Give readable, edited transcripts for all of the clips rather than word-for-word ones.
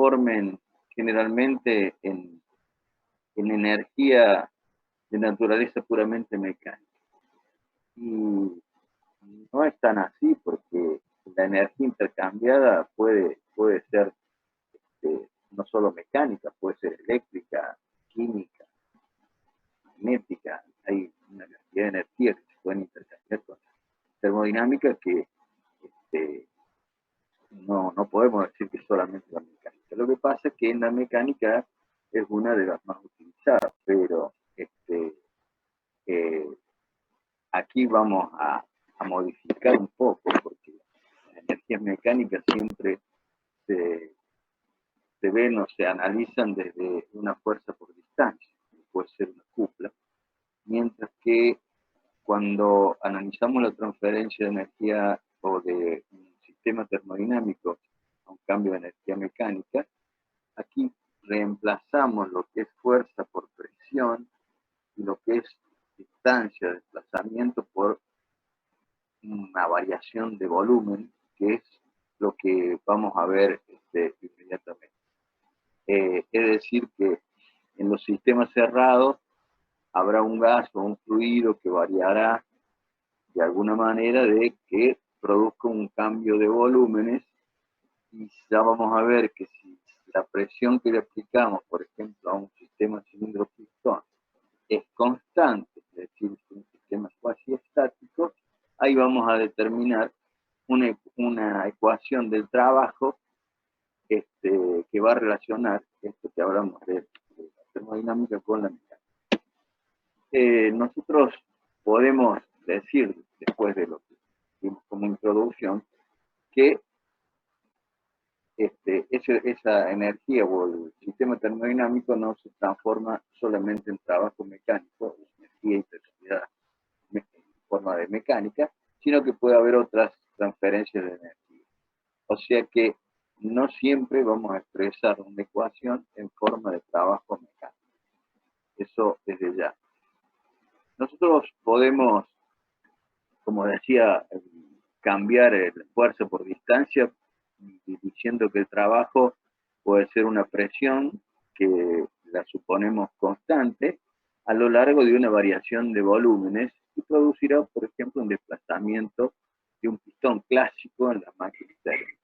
transformen generalmente en energía de naturaleza puramente mecánica. Y no es tan así, porque la energía intercambiada puede ser no solo mecánica, puede ser eléctrica, química, magnética. Hay una cantidad de energía que se pueden intercambiar con termodinámica que no podemos decir que solamente la mecánica. Lo que pasa es que en la mecánica es una de las más utilizadas, pero aquí vamos a modificar un poco, porque las energías mecánicas siempre se ven o se analizan desde una fuerza por distancia, puede ser una cupla, mientras que cuando analizamos la transferencia de energía o de un sistema termodinámico a un cambio de energía mecánica, aquí reemplazamos lo que es fuerza por presión y lo que es distancia, desplazamiento por una variación de volumen, que es lo que vamos a ver inmediatamente. Es decir, que en los sistemas cerrados habrá un gas o un fluido que variará de alguna manera de que produzca un cambio de volúmenes, y ya vamos a ver que si la presión que le aplicamos, por ejemplo, a un sistema cilindro-pistón es constante, es decir, es un sistema cuasi estático, ahí vamos a determinar una ecuación del trabajo que va a relacionar esto que hablamos de la termodinámica con la mecánica. Nosotros podemos decir, después de lo que vimos como introducción, que esa energía o el sistema termodinámico no se transforma solamente en trabajo mecánico, energía y velocidad en forma de mecánica, sino que puede haber otras transferencias de energía. O sea que no siempre vamos a expresar una ecuación en forma de trabajo mecánico. Eso desde ya. Nosotros podemos, como decía, cambiar la fuerza por distancia, diciendo que el trabajo puede ser una presión que la suponemos constante a lo largo de una variación de volúmenes y producirá, por ejemplo, un desplazamiento de un pistón clásico en la máquina térmica.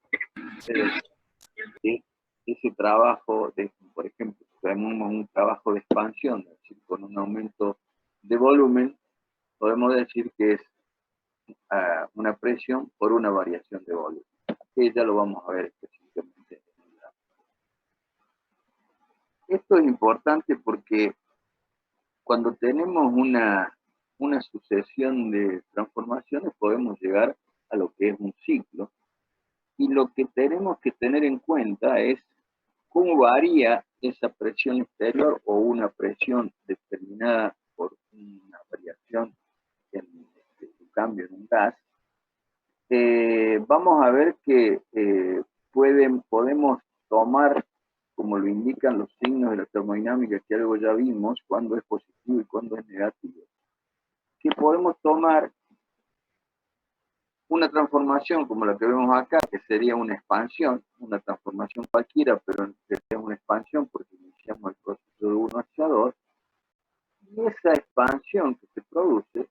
Ese trabajo, por ejemplo, tenemos un trabajo de expansión, es decir, con un aumento de volumen, podemos decir que es una presión por una variación de volumen. Que ya lo vamos a ver específicamente. Esto es importante porque cuando tenemos una sucesión de transformaciones podemos llegar a lo que es un ciclo, y lo que tenemos que tener en cuenta es cómo varía esa presión exterior o una presión determinada por una variación en un cambio en un gas. Vamos a ver que podemos tomar, como lo indican los signos de la termodinámica, que algo ya vimos, cuándo es positivo y cuándo es negativo, que podemos tomar una transformación como la que vemos acá, que sería una expansión, una transformación cualquiera, pero sería una expansión porque iniciamos el proceso de 1 hacia 2, y esa expansión que se produce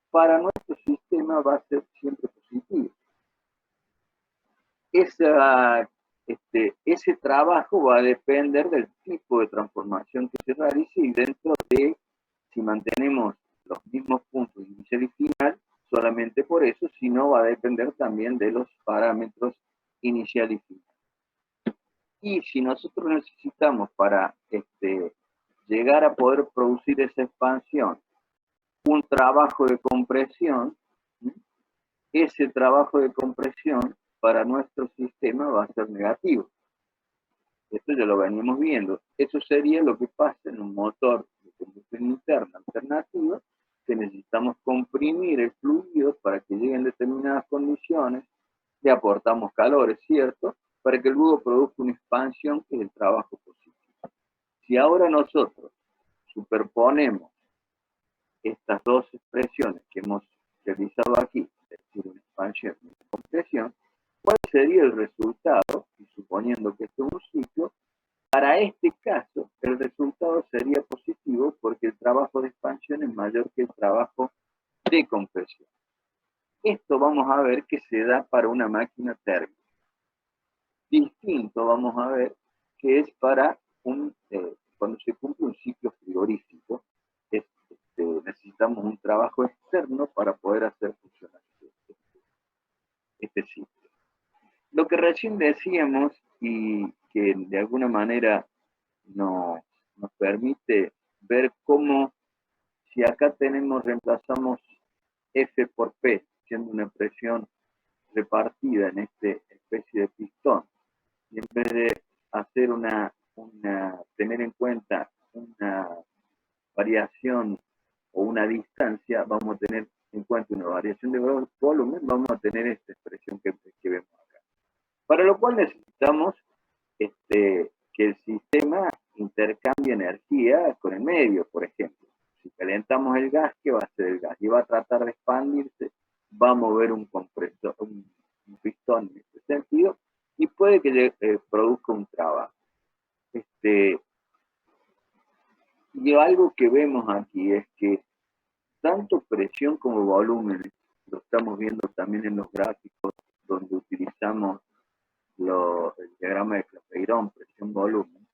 para nuestro sistema va a ser siempre positiva. Ese trabajo va a depender del tipo de transformación que se realice, y dentro de, si mantenemos los mismos puntos inicial y final, solamente por eso, sino va a depender también de los parámetros inicial y final. Y si nosotros necesitamos para llegar a poder producir esa expansión un trabajo de compresión, ese trabajo de compresión para nuestro sistema va a ser negativo. Esto ya lo venimos viendo. Eso sería lo que pasa en un motor de combustión interna alternativa, que necesitamos comprimir el fluido para que lleguen determinadas condiciones, le aportamos calor, es cierto, para que luego produzca una expansión, que es el trabajo positivo. Si ahora nosotros superponemos estas dos expresiones que hemos realizado aquí, es decir, una expansión y una compresión, ¿cuál sería el resultado? Y suponiendo que esto es un ciclo, vamos a ver que se da para una máquina térmica. Distinto vamos a ver que es para cuando se cumple un ciclo frigorífico, necesitamos un trabajo externo para poder hacer funcionar este ciclo. Lo que recién decíamos y que de alguna manera nos permite ver cómo, si acá reemplazamos F por P, siendo una presión repartida en esta especie de pistón, y en vez de hacer tener en cuenta una variación o una distancia, vamos a tener en cuenta una variación de volumen, vamos a tener esta expresión que vemos acá. Para lo cual necesitamos que el sistema intercambie energía con el medio, por ejemplo. Si calentamos el gas, ¿qué va a hacer el gas? Y va a tratar de expandirse, va a mover un compresor, un pistón en este sentido, y puede que produzca un trabajo. Y algo que vemos aquí es que tanto presión como volumen, lo estamos viendo también en los gráficos donde utilizamos el diagrama de Clapeyron, presión-volumen,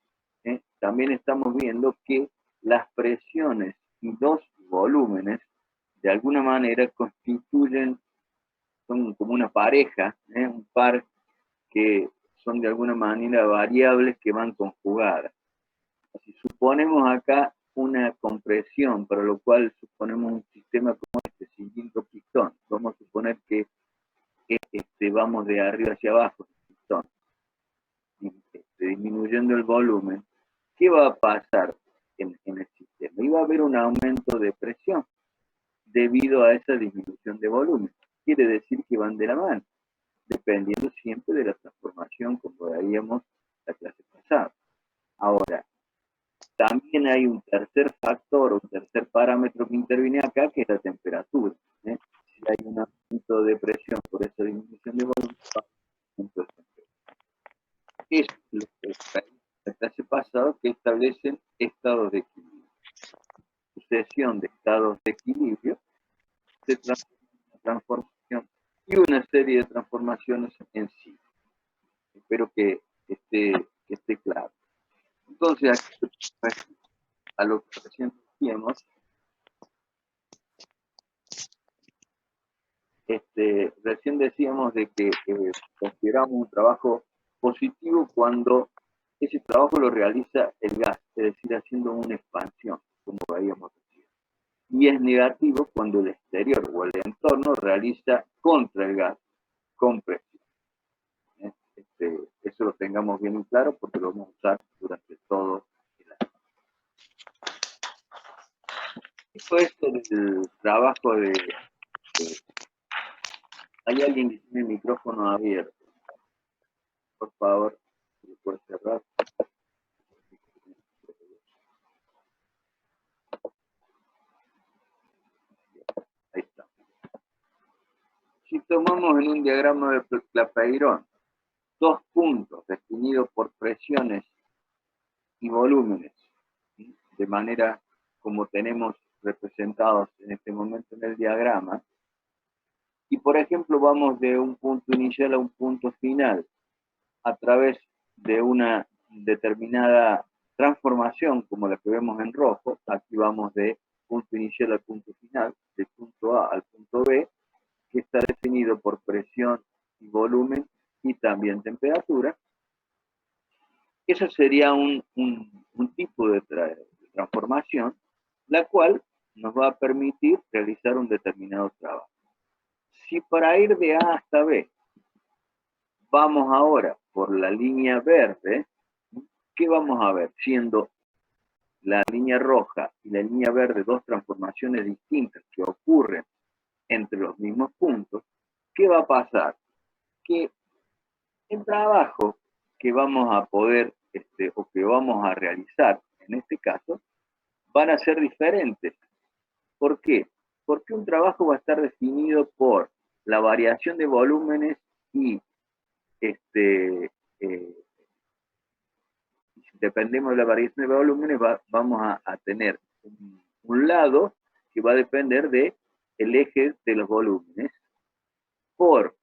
también estamos viendo que las presiones y los volúmenes de alguna manera son como una pareja, un par que son de alguna manera variables que van conjugadas. Si suponemos acá una compresión, para lo cual suponemos un sistema como este, cilindro pistón, vamos a suponer que vamos de arriba hacia abajo, pistón, disminuyendo el volumen, ¿qué va a pasar en el sistema? Y va a haber un aumento de presión debido a esa disminución de volumen. Quiere decir que van de la mano, dependiendo siempre de la transformación, como veíamos la clase pasada. Ahora, también hay un tercer factor, un tercer parámetro que interviene acá, que es la temperatura. Si hay un aumento de presión por esa disminución de volumen, es lo que la clase pasada que establecen estados de equilibrio. Sucesión de estados de equilibrio se transforma en una transformación y una serie de transformaciones en sí. Espero que esté claro. Entonces, aquí, a lo que recién decíamos, recién decíamos de que consideramos un trabajo positivo cuando ese trabajo lo realiza el gas, es decir, haciendo una expansión, como veíamos recién. Y es negativo cuando el exterior o el entorno realiza contra el gas, con presión. Eso lo tengamos bien en claro porque lo vamos a usar durante todo el año. Esto es el trabajo de hay alguien que tiene el micrófono abierto. Por favor, si lo puede cerrar. Ahí está. Si tomamos en un diagrama de Clapeyron dos puntos definidos por presiones y volúmenes, de manera como tenemos representados en este momento en el diagrama, y por ejemplo vamos de un punto inicial a un punto final a través de una determinada transformación como la que vemos en rojo, aquí vamos de punto inicial al punto final, del punto A al punto B, que está definido por presión y volumen y también temperatura. Eso sería un tipo de transformación, la cual nos va a permitir realizar un determinado trabajo. Si para ir de A hasta B vamos ahora por la línea verde, ¿qué vamos a ver? Siendo la línea roja y la línea verde dos transformaciones distintas que ocurren entre los mismos puntos, ¿qué va a pasar? Que el trabajo que vamos a poder o que vamos a realizar en este caso van a ser diferentes. ¿Por qué? Porque un trabajo va a estar definido por la variación de volúmenes y si dependemos de la variación de volúmenes vamos a tener un lado que va a depender del eje de los volúmenes por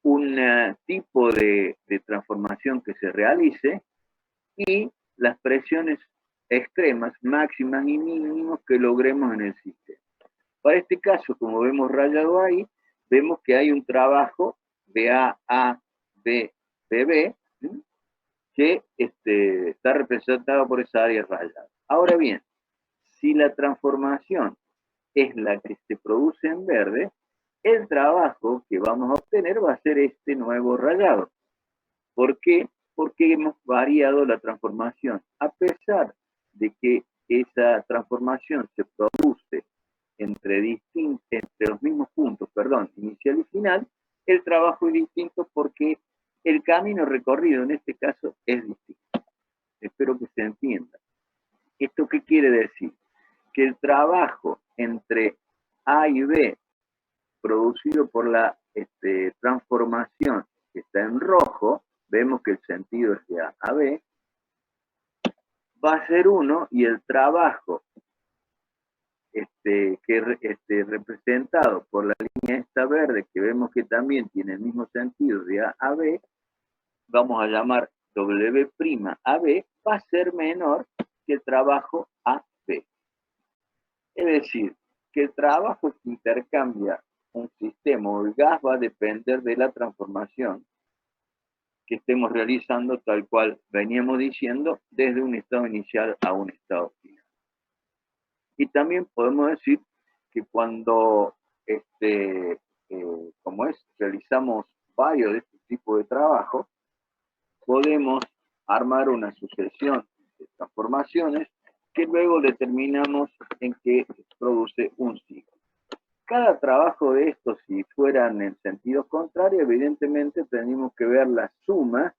un tipo de transformación que se realice y las presiones extremas, máximas y mínimas que logremos en el sistema. Para este caso, como vemos rayado ahí, vemos que hay un trabajo de A, B, B, que está representado por esa área rayada. Ahora bien, si la transformación es la que se produce en verde, el trabajo que vamos a obtener va a ser este nuevo rayado. ¿Por qué? Porque hemos variado la transformación. A pesar de que esa transformación se produce entre los mismos puntos, inicial y final, el trabajo es distinto porque el camino recorrido en este caso es distinto. Espero que se entienda. ¿Esto qué quiere decir? Que el trabajo entre A y B producido por la transformación que está en rojo, vemos que el sentido es de A a B, va a ser 1 y el trabajo representado por la línea esta verde, que vemos que también tiene el mismo sentido de A a B, vamos a llamar W' AB, va a ser menor que el trabajo AB. Es decir, que el trabajo que intercambia un sistema o el gas va a depender de la transformación que estemos realizando, tal cual veníamos diciendo, desde un estado inicial a un estado final. Y también podemos decir que cuando, realizamos varios de estos tipos de trabajo, podemos armar una sucesión de transformaciones que luego determinamos en qué produce un ciclo. Cada trabajo de estos, si fueran en sentido contrario, evidentemente tenemos que ver la suma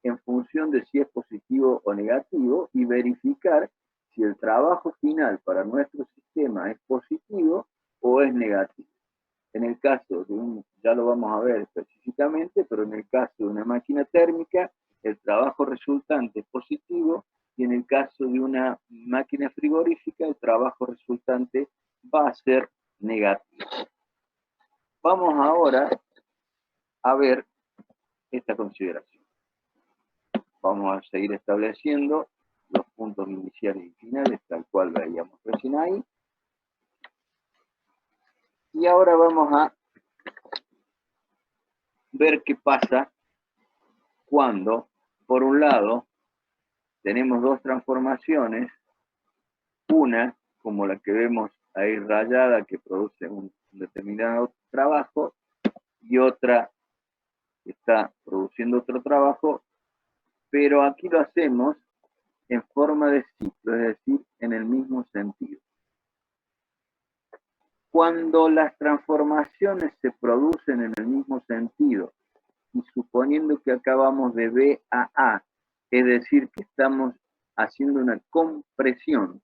en función de si es positivo o negativo y verificar si el trabajo final para nuestro sistema es positivo o es negativo. En el caso de ya lo vamos a ver específicamente, pero en el caso de una máquina térmica, el trabajo resultante es positivo y en el caso de una máquina frigorífica, el trabajo resultante va a ser negativo. Vamos ahora a ver esta consideración. Vamos a seguir estableciendo los puntos iniciales y finales, tal cual veíamos recién ahí. Y ahora vamos a ver qué pasa cuando, por un lado, tenemos dos transformaciones, una como la que vemos ahí rayada, que produce un determinado trabajo, y otra que está produciendo otro trabajo, pero aquí lo hacemos en forma de ciclo, es decir, en el mismo sentido. Cuando las transformaciones se producen en el mismo sentido, y suponiendo que acabamos de B a A, es decir, que estamos haciendo una compresión,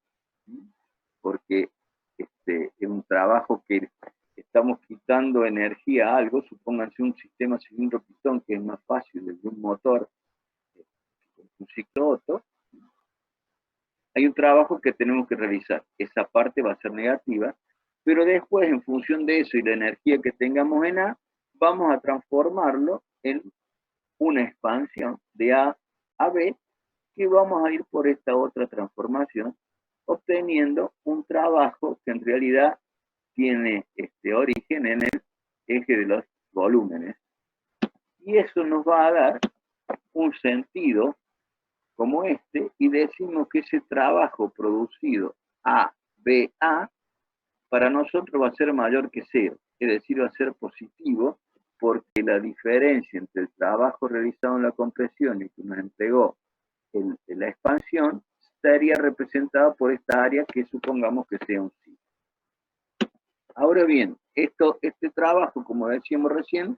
porque es un trabajo que estamos quitando energía a algo, supónganse un sistema cilindro-pistón que es más fácil desde un motor, un ciclo Otto, hay un trabajo que tenemos que realizar. Esa parte va a ser negativa, pero después, en función de eso y la energía que tengamos en A, vamos a transformarlo en una expansión de A a B, que vamos a ir por esta otra transformación, obteniendo un trabajo que en realidad tiene origen en el eje de los volúmenes. Y eso nos va a dar un sentido como y decimos que ese trabajo producido A, B, A, para nosotros va a ser mayor que 0, es decir, va a ser positivo, porque la diferencia entre el trabajo realizado en la compresión y que nos entregó la expansión estaría representada por esta área que supongamos que sea un ciclo. Ahora bien, este trabajo, como decíamos recién,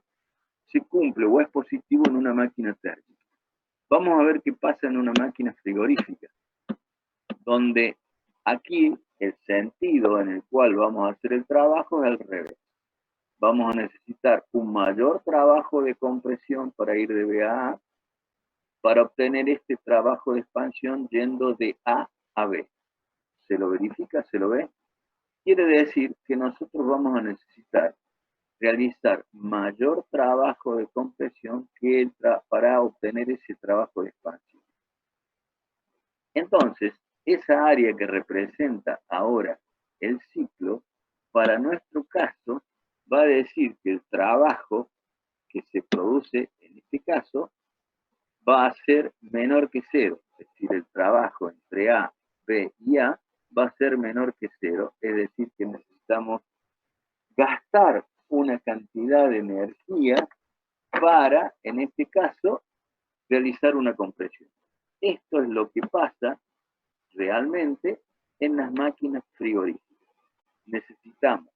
se cumple o es positivo en una máquina térmica. Vamos a ver qué pasa en una máquina frigorífica, donde aquí el sentido en el cual vamos a hacer el trabajo es al revés. Vamos a necesitar un mayor trabajo de compresión para ir de B a A, para obtener este trabajo de expansión yendo de A a B. ¿Se lo verifica? ¿Se lo ve? Quiere decir que nosotros vamos a necesitar realizar mayor trabajo de compresión que para obtener ese trabajo de expansión. Entonces, esa área que representa ahora el ciclo, para nuestro caso, va a decir que el trabajo que se produce en este caso va a ser menor que cero. Es decir, el trabajo entre A, B y A va a ser menor que cero. Es decir, que necesitamos gastar una cantidad de energía para, en este caso, realizar una compresión. Esto es lo que pasa realmente en las máquinas frigoríficas. Necesitamos,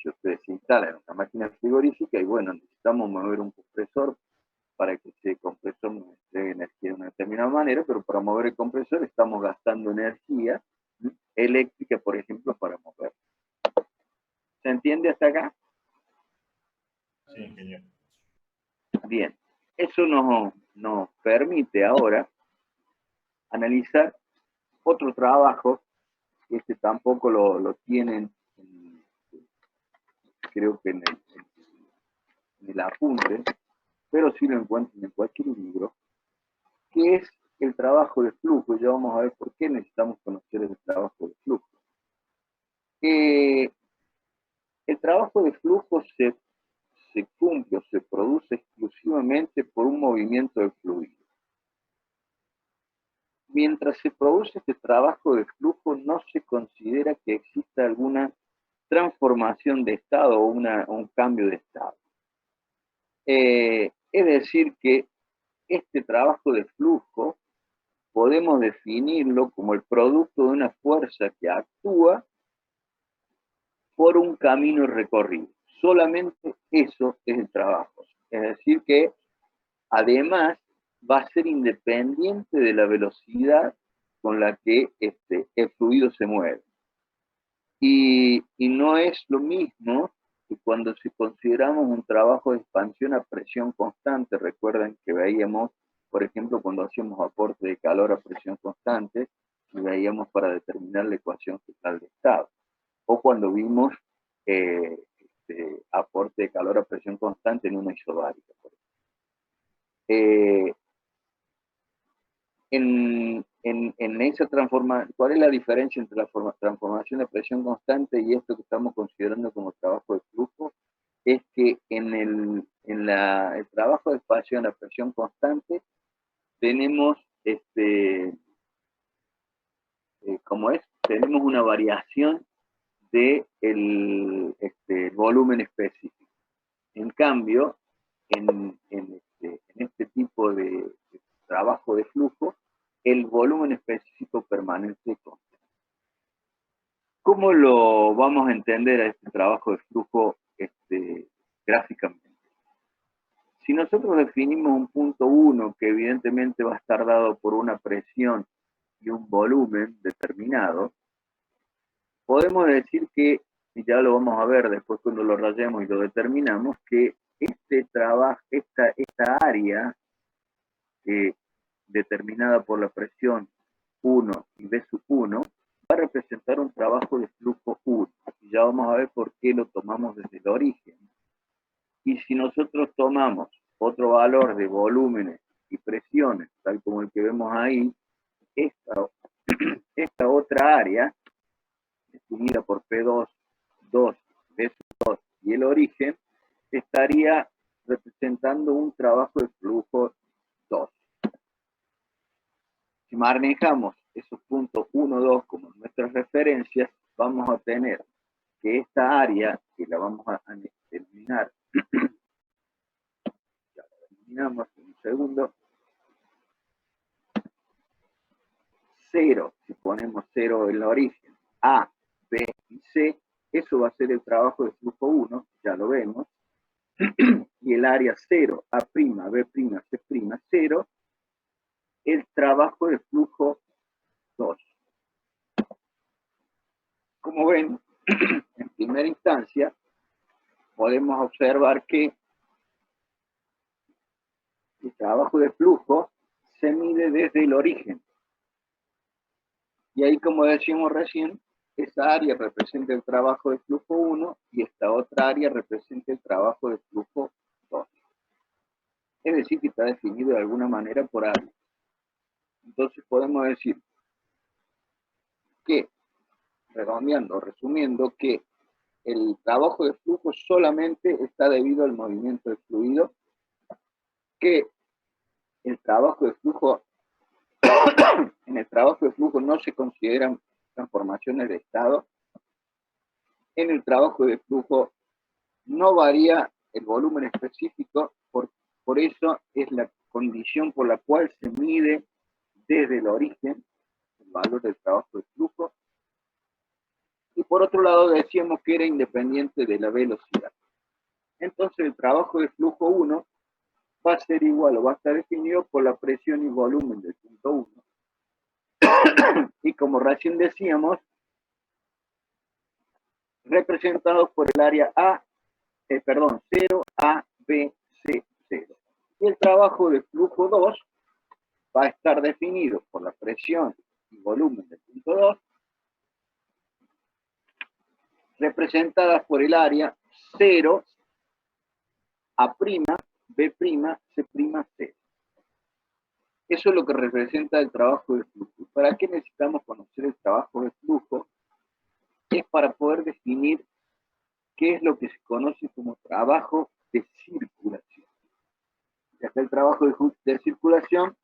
ustedes se instalan una máquina frigorífica y bueno, necesitamos mover un compresor para que ese compresor nos entregue energía de una determinada manera, pero para mover el compresor estamos gastando energía eléctrica, por ejemplo, para mover. ¿Se entiende hasta acá? Sí, ingeniero. Bien, eso nos permite ahora analizar otro trabajo, que este tampoco lo tienen, creo que en el apunte, pero sí lo encuentran en cualquier libro, que es el trabajo de flujo. Ya vamos a ver por qué necesitamos conocer el trabajo de flujo. El trabajo de flujo se cumple o se produce exclusivamente por un movimiento de fluido. Mientras se produce este trabajo de flujo, no se considera que exista alguna transformación de estado o un cambio de estado. Es decir, que este trabajo de flujo podemos definirlo como el producto de una fuerza que actúa por un camino recorrido. Solamente eso es el trabajo. Es decir, que además va a ser independiente de la velocidad con la que el fluido se mueve. Y no es lo mismo que cuando si consideramos un trabajo de expansión a presión constante. Recuerden que veíamos, por ejemplo, cuando hacíamos aporte de calor a presión constante, y veíamos para determinar la ecuación general de estado. O cuando vimos aporte de calor a presión constante en una isobárica. En esa transformación, ¿cuál es la diferencia entre la transformación de presión constante y esto que estamos considerando como trabajo de flujo? Es que en el trabajo de expansión a presión constante tenemos, tenemos una variación del volumen específico. En cambio, en este tipo de trabajo de flujo, el volumen específico permanece constante. ¿Cómo lo vamos a entender a este trabajo de flujo gráficamente? Si nosotros definimos un punto 1 que evidentemente va a estar dado por una presión y un volumen determinado, podemos decir que, y ya lo vamos a ver después cuando lo rayemos y lo determinamos, que esta área determinada por la presión 1 y B sub 1 va a representar un trabajo de flujo 1. Y ya vamos a ver por qué lo tomamos desde el origen. Y si nosotros tomamos otro valor de volúmenes y presiones, tal como el que vemos ahí, esta otra área, definida por P2, 2, B sub 2 y el origen, estaría representando un trabajo de flujo 2. Si manejamos esos puntos 1, 2 como nuestras referencias, vamos a tener que esta área, que la vamos a determinar, ya la terminamos en un segundo, 0, si ponemos 0 en la origen, A, B y C, eso va a ser el trabajo de flujo 1, ya lo vemos, y el área 0, A', B', C', 0, el trabajo de flujo 2. Como ven, en primera instancia, podemos observar que el trabajo de flujo se mide desde el origen. Y ahí, como decíamos recién, esa área representa el trabajo de flujo 1 y esta otra área representa el trabajo de flujo 2. Es decir, que está definido de alguna manera por área. Entonces podemos decir que, redondeando, resumiendo, que el trabajo de flujo solamente está debido al movimiento del fluido, que el trabajo de flujo, en el trabajo de flujo no se consideran transformaciones de estado, en el trabajo de flujo no varía el volumen específico, por eso es la condición por la cual se mide desde el origen el valor del trabajo de flujo. Y por otro lado decíamos que era independiente de la velocidad. Entonces el trabajo de flujo 1 va a ser igual o va a estar definido por la presión y volumen del punto 1. Y como recién decíamos, representados por el área 0, A, B, C, 0. Y el trabajo de flujo 2 va a estar definido por la presión y volumen del punto 2, representadas por el área 0, A', B', C', 0. Eso es lo que representa el trabajo de flujo. ¿Para qué necesitamos conocer el trabajo de flujo? Es para poder definir qué es lo que se conoce como trabajo de circulación. Y acá el trabajo de circulación,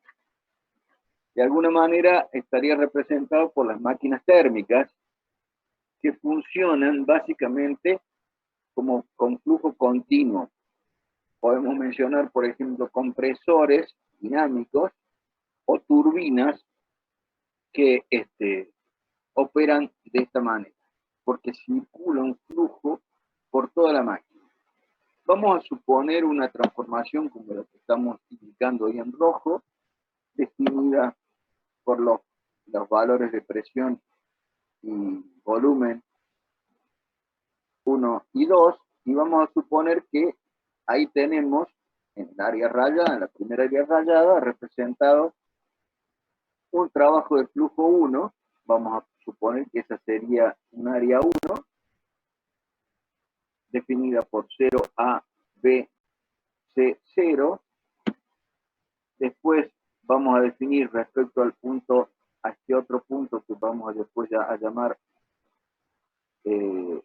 de alguna manera, estaría representado por las máquinas térmicas, que funcionan básicamente como con flujo continuo. Podemos mencionar, por ejemplo, compresores dinámicos o turbinas que operan de esta manera, porque circula un flujo por toda la máquina. Vamos a suponer una transformación como la que estamos indicando ahí en rojo, definida por los valores de presión y volumen 1 y 2, y vamos a suponer que ahí tenemos en el área rayada, en la primera área rayada, representado un trabajo de flujo 1, vamos a suponer que esa sería un área 1, definida por 0, A, B, C, 0. Después vamos a definir respecto al punto, a este otro punto que vamos a después a llamar 2,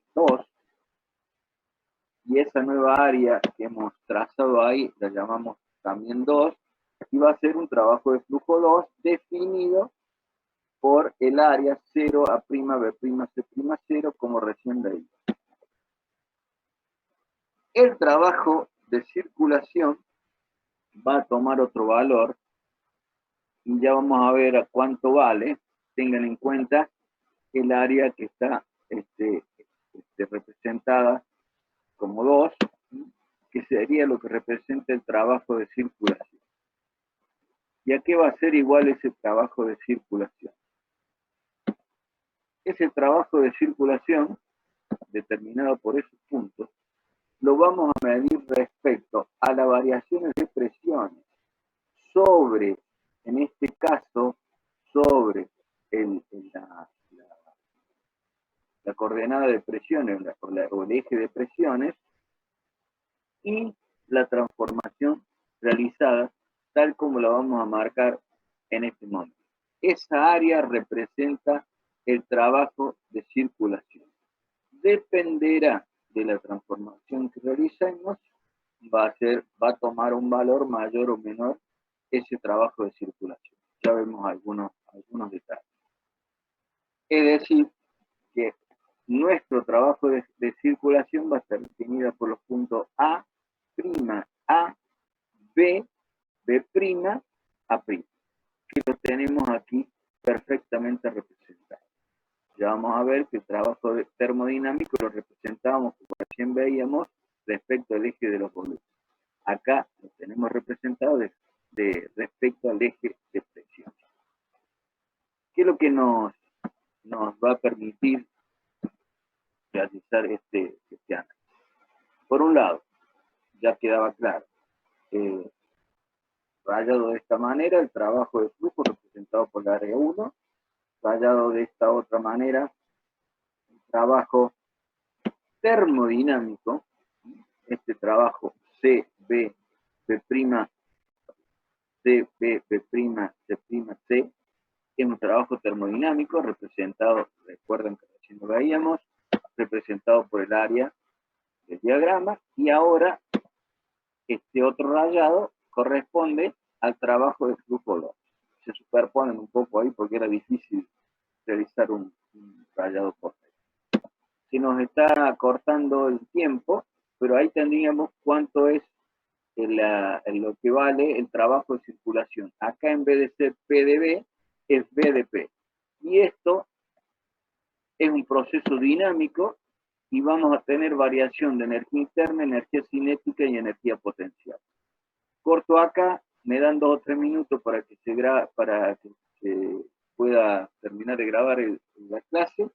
y esa nueva área que hemos trazado ahí la llamamos también 2, y va a ser un trabajo de flujo 2 definido por el área 0, A', B', C', 0, como recién leí. El trabajo de circulación va a tomar otro valor y ya vamos a ver a cuánto vale. Tengan en cuenta el área que está representada como 2, que sería lo que representa el trabajo de circulación. ¿Y a qué va a ser igual ese trabajo de circulación? Ese trabajo de circulación, determinado por esos puntos, lo vamos a medir respecto a las variaciones de presiones sobre, en este caso, sobre la coordenada de presiones o el eje de presiones, y la transformación realizada tal como la vamos a marcar en este momento. Esa área representa el trabajo de circulación. Dependerá de la transformación que realicemos, va a tomar un valor mayor o menor ese trabajo de circulación. Ya vemos algunos detalles. Es decir, que nuestro trabajo de circulación va a estar definido por los puntos A', A, B, B', A', que lo tenemos aquí perfectamente representado. Ya vamos a ver que el trabajo termodinámico lo representábamos, como recién veíamos, respecto al eje de los volúmenes. Acá lo tenemos representado respecto al eje de presión. ¿Qué es lo que nos va a permitir realizar este análisis? Por un lado, ya quedaba claro, rayado de esta manera, el trabajo de flujo representado por el área 1, rayado de esta otra manera, trabajo termodinámico, este trabajo CB, B', C, B, B', C', es un trabajo termodinámico representado, recuerden que recién lo veíamos, representado por el área del diagrama, y ahora este otro rayado corresponde al trabajo de flujo Lorentz. Se superponen un poco ahí porque era difícil realizar un rayado por medio. Se nos está cortando el tiempo, pero ahí tendríamos cuánto es lo que vale el trabajo de circulación. Acá en vez de ser P de B, es B de P. Y esto es un proceso dinámico y vamos a tener variación de energía interna, energía cinética y energía potencial. Corto acá, me dan 2 o 3 minutos para que se pueda terminar de grabar la clase